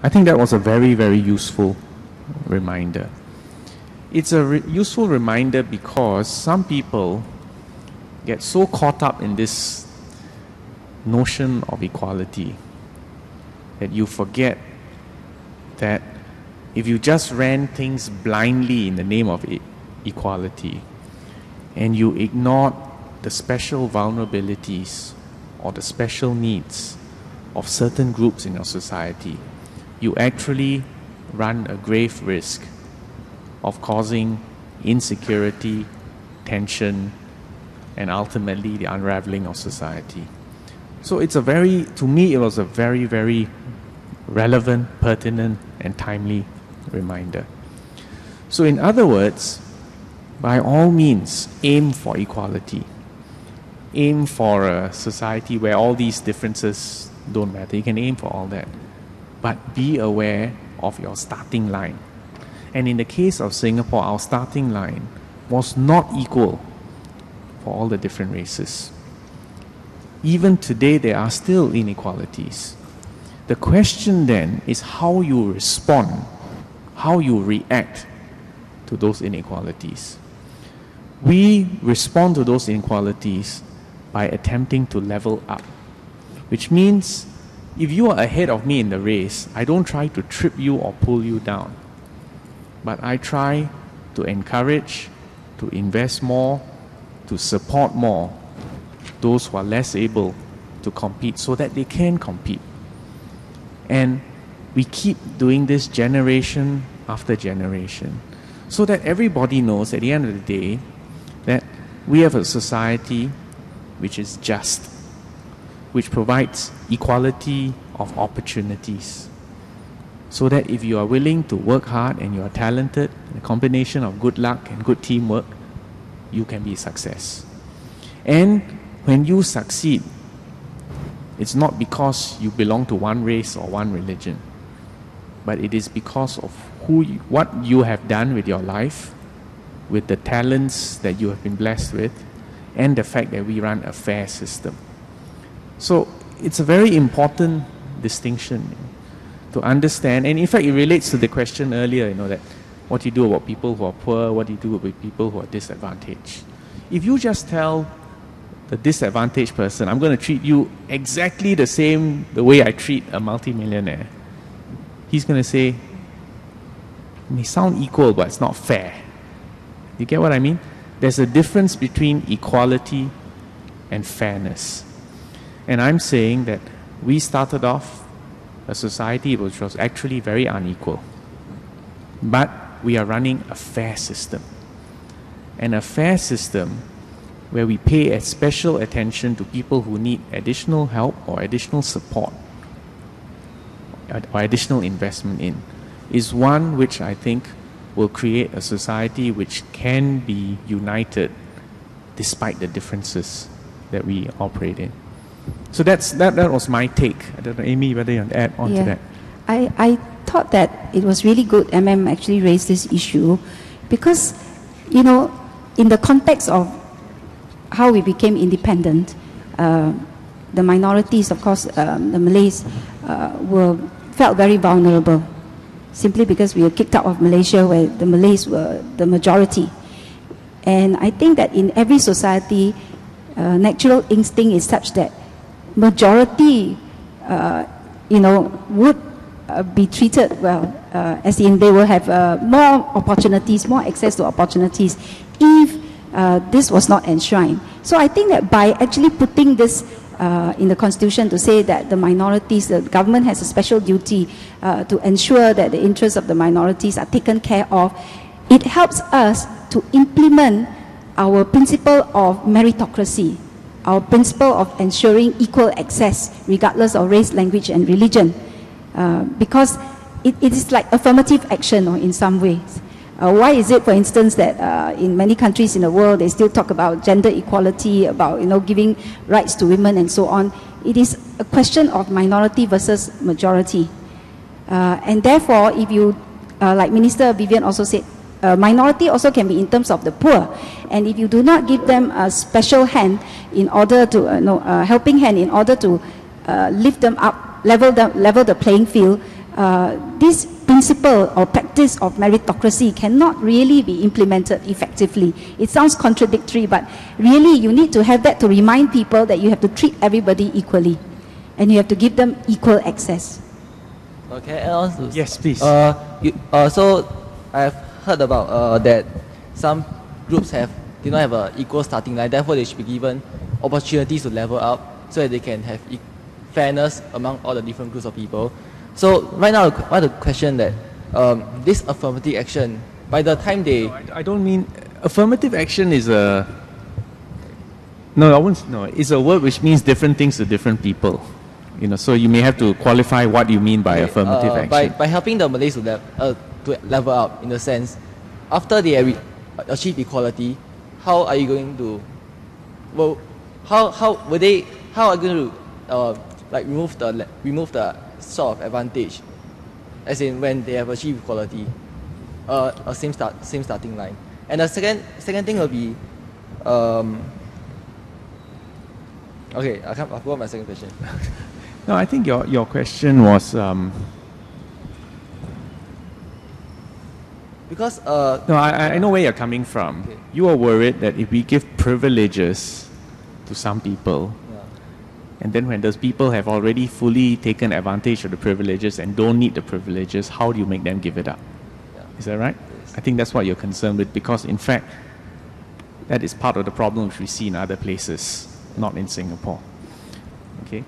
I think that was a very, very useful reminder. It's a useful reminder because some people get so caught up in this notion of equality that you forget that if you just ran things blindly in the name of equality and you ignore the special vulnerabilities or the special needs of certain groups in your society, you actually run a grave risk of causing insecurity, tension, and ultimately the unraveling of society. So it's to me, it was a very, very relevant, pertinent, and timely reminder. So in other words, by all means, aim for equality. Aim for a society where all these differences don't matter. You can aim for all that. But be aware of your starting line. And in the case of Singapore, our starting line was not equal for all the different races. Even today, there are still inequalities. The question then is how you respond, how you react to those inequalities. We respond to those inequalities by attempting to level up, which means if you are ahead of me in the race, I don't try to trip you or pull you down, but I try to encourage, to invest more, to support more those who are less able to compete so that they can compete. And we keep doing this generation after generation so that everybody knows at the end of the day that we have a society which is just, which provides equality of opportunities. So that if you are willing to work hard and you are talented, a combination of good luck and good teamwork, you can be a success. And when you succeed, it's not because you belong to one race or one religion, but it is because of what you have done with your life, with the talents that you have been blessed with, and the fact that we run a fair system. So it's a very important distinction to understand, and in fact it relates to the question earlier, that what do you do about people who are poor, what do you do with people who are disadvantaged. If you just tell the disadvantaged person, I'm going to treat you exactly the way I treat a multimillionaire, he's going to say, it may sound equal, but it's not fair. You get what I mean? There's a difference between equality and fairness. And I'm saying that we started off a society which was actually very unequal. But we are running a fair system. And a fair system where we pay a special attention to people who need additional help or additional support or additional investment in, is one which I think will create a society which can be united despite the differences that we operate in. So that was my take. I don't know, Amy, whether you want to add on to that. I thought that it was really good MM actually raised this issue because, in the context of how we became independent, the minorities, of course, the Malays, felt very vulnerable simply because we were kicked out of Malaysia where the Malays were the majority. And I think that in every society, natural instinct is such that majority, would be treated well, as in they will have more opportunities, more access to opportunities if this was not enshrined. So I think that by actually putting this in the Constitution to say that the minorities, the government has a special duty to ensure that the interests of the minorities are taken care of, it helps us to implement our principle of meritocracy, our principle of ensuring equal access regardless of race, language and religion, because it is like affirmative action in some ways. Why is it, for instance, that in many countries in the world they still talk about gender equality, about giving rights to women and so on? It is a question of minority versus majority, and therefore, if you, like Minister Vivian also said, minority also can be in terms of the poor, and if you do not give them a special hand in order to helping hand in order to lift them up, level the playing field, this principle or practice of meritocracy cannot really be implemented effectively. It sounds contradictory, but really you need to have that to remind people that you have to treat everybody equally and you have to give them equal access. Okay, and also, Yes, please. So I've heard about that some groups do not have an equal starting line, therefore they should be given opportunities to level up so that they can have fairness among all the different groups of people. So right now, I want to question that this affirmative action, by the time they... No, I don't mean... Affirmative action is a... No, I wouldn't... No, it's a word which means different things to different people. You know, so you may have to qualify what you mean by affirmative action. By helping the Malays to level up, in a sense, after they achieve equality, how are you going to... Well, how are you going to like remove the sort of advantage, as in when they have achieved equality, a same starting line. And the second thing will be, okay, I forgot my second question. No, I think your question was because no, I know where you're coming from. Okay. You are worried that if we give privileges to some people, and then when those people have already fully taken advantage of the privileges and don't need the privileges, how do you make them give it up? Yeah. Is that right? Yes. I think that's what you're concerned with, because in fact, that is part of the problem which we see in other places, not in Singapore. Okay?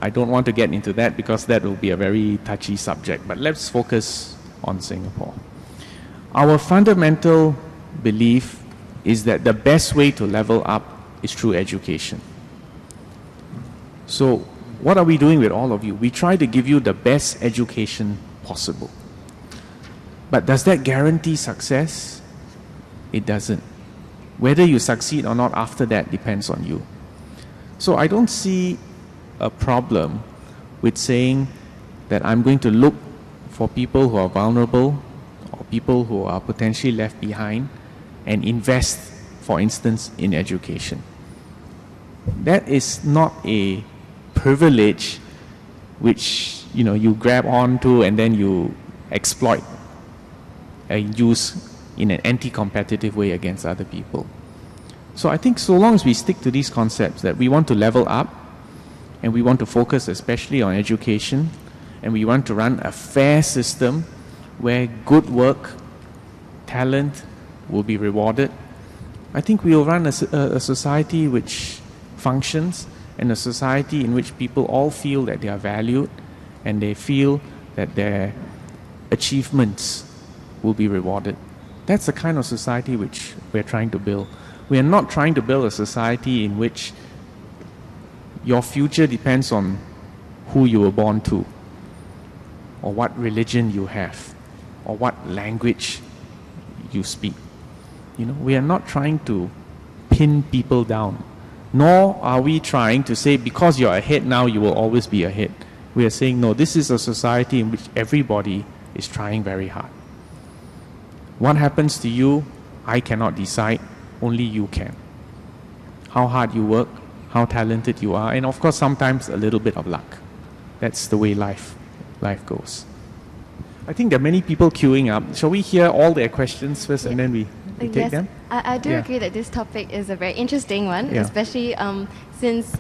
I don't want to get into that because that will be a very touchy subject, but let's focus on Singapore. Our fundamental belief is that the best way to level up is through education. So what are we doing with all of you? We try to give you the best education possible. But does that guarantee success? It doesn't. Whether you succeed or not after that depends on you. So I don't see a problem with saying that I'm going to look for people who are vulnerable or people who are potentially left behind and invest, for instance, in education. That is not a privilege which you grab onto and then you exploit and use in an anti-competitive way against other people. So I think so long as we stick to these concepts that we want to level up and we want to focus especially on education and we want to run a fair system where good work, talent will be rewarded, I think we will run a society which functions and a society in which people all feel that they are valued and they feel that their achievements will be rewarded. That's the kind of society which we're trying to build. We are not trying to build a society in which your future depends on who you were born to, or what religion you have, or what language you speak. We are not trying to pin people down, nor are we trying to say because you're ahead now you will always be ahead. We are saying no, this is a society in which everybody is trying very hard. What happens to you, I cannot decide, only you can. How hard you work, how talented you are, and of course sometimes a little bit of luck. That's the way life goes. I think there are many people queuing up. Shall we hear all their questions first and then we take them? I do agree that this topic is a very interesting one, Yeah. especially since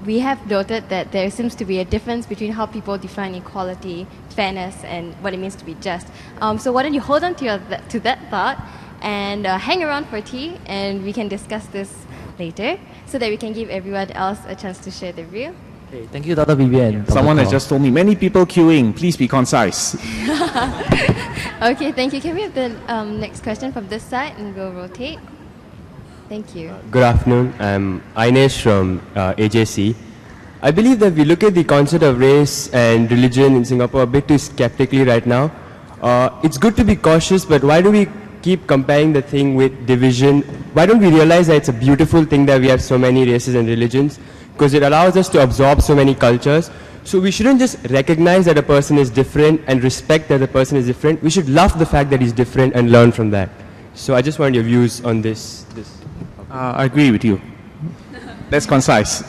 we have noted that there seems to be a difference between how people define equality, fairness, and what it means to be just. So why don't you hold on to that thought and hang around for tea, and we can discuss this later so that we can give everyone else a chance to share their view. Okay, thank you, Dr. Vivian. Dr. Someone has Khor. just told me, many people queuing, please be concise. Okay, thank you. Can we have the next question from this side, and we'll rotate? Thank you. Good afternoon. I'm Ainesh from AJC. I believe that we look at the concept of race and religion in Singapore a bit too skeptically right now. It's good to be cautious, but why do we keep comparing the thing with division? Why don't we realize that it's a beautiful thing that we have so many races and religions? Because it allows us to absorb so many cultures. So we shouldn't just recognize that a person is different and respect that a person is different. We should love the fact that he's different and learn from that. So I just want your views on this. I agree with you. That's concise.